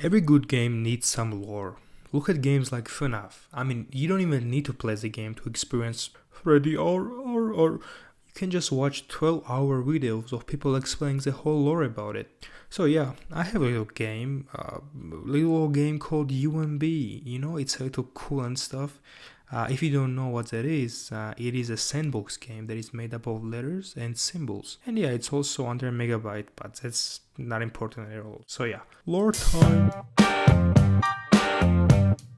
Every good game needs some lore. Look at games like FNAF. I mean, you don't even need to play the game to experience Freddy or you can just watch 12-hour videos of people explaining the whole lore about it. So yeah, I have a little game called UMB. You know, it's a little cool and stuff. If you don't know what that is, it is a sandbox game that is made up of letters and symbols. And yeah, it's also under Megabyte, but that's not important at all. So yeah, lore time.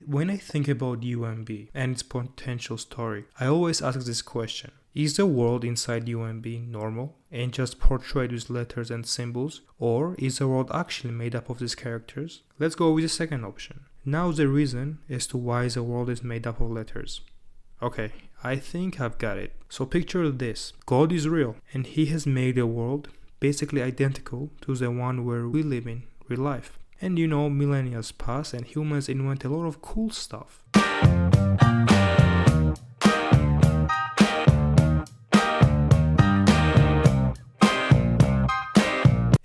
When I think about UMB and its potential story, I always ask this question. Is the world inside UMB normal and just portrayed with letters and symbols, or is the world actually made up of these characters? Let's go with the second option. Now the reason as to why the world is made up of letters. Okay, I think I've got it. So picture this. God is real and he has made a world basically identical to the one where we live in real life. And you know, millennia pass and humans invent a lot of cool stuff.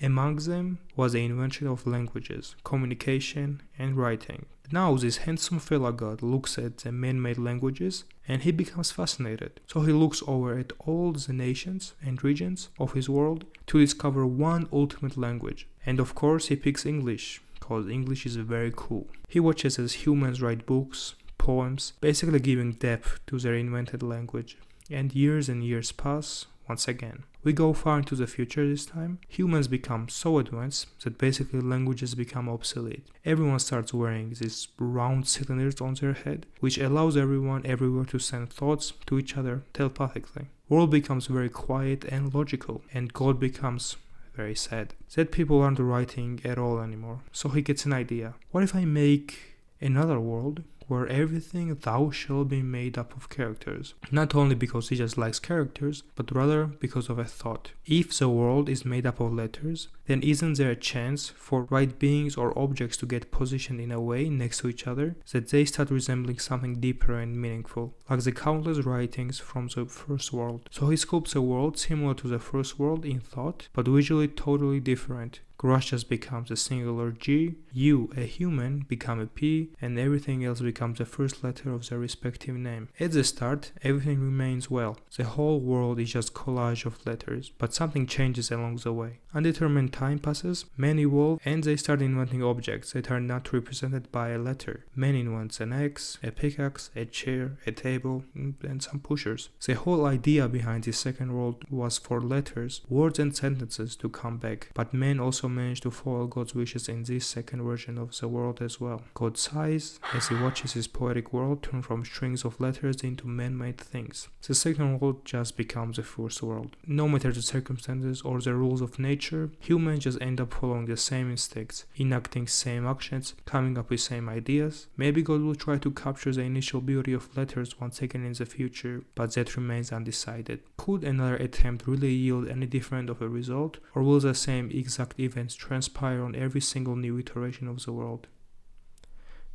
Among them was the invention of languages, communication, and writing. Now this handsome fella god looks at the man-made languages and he becomes fascinated. So he looks over at all the nations and regions of his world to discover one ultimate language. And of course he picks English, because English is very cool. He watches as humans write books, poems, basically giving depth to their invented language. And years pass once again. We go far into the future this time. Humans become so advanced that basically languages become obsolete. Everyone starts wearing these round cylinders on their head, which allows everyone everywhere to send thoughts to each other telepathically. World becomes very quiet and logical, and God becomes very sad. That people aren't writing at all anymore. So he gets an idea. What if I make another world where everything thou shall be made up of characters? Not only because he just likes characters, but rather because of a thought. If the world is made up of letters, then isn't there a chance for right beings or objects to get positioned in a way next to each other that they start resembling something deeper and meaningful, like the countless writings from the first world? So he sculpts a world similar to the first world in thought, but visually totally different. Grass just becomes a singular G, you, a human, become a P, and everything else becomes the first letter of their respective name. At the start, everything remains well. The whole world is just collage of letters, but something changes along the way. Undetermined time passes, men evolve, and they start inventing objects that are not represented by a letter. Man invents an axe, a pickaxe, a chair, a table, and some pushers. The whole idea behind this second world was for letters, words and sentences to come back, but men also managed to follow God's wishes in this second version of the world as well. God sighs as he watches his poetic world turn from strings of letters into man-made things. The second world just becomes the first world. No matter the circumstances or the rules of nature, humans just end up following the same instincts, enacting same actions, coming up with same ideas. Maybe God will try to capture the initial beauty of letters once again in the future, but that remains undecided. Could another attempt really yield any different of a result, or will the same exact events transpire on every single new iteration of the world?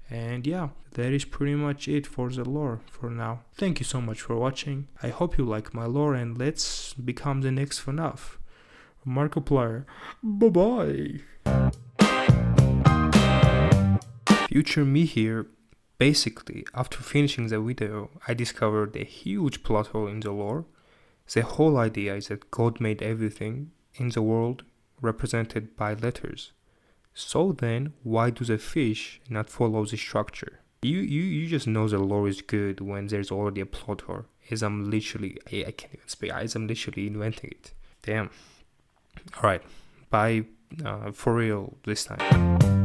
And yeah, that is pretty much it for the lore for now. Thank you so much for watching. I hope you like my lore and let's become the next FNAF. Markiplier. Bye bye. Future me here. Basically, after finishing the video, I discovered a huge plot hole in the lore. The whole idea is that God made everything in the world represented by letters. So then, why do the fish not follow the structure? You just know the lore is good when there's already a plot hole. As I'm literally, I can't even speak, as I'm literally inventing it. Damn. Alright, bye for real this time.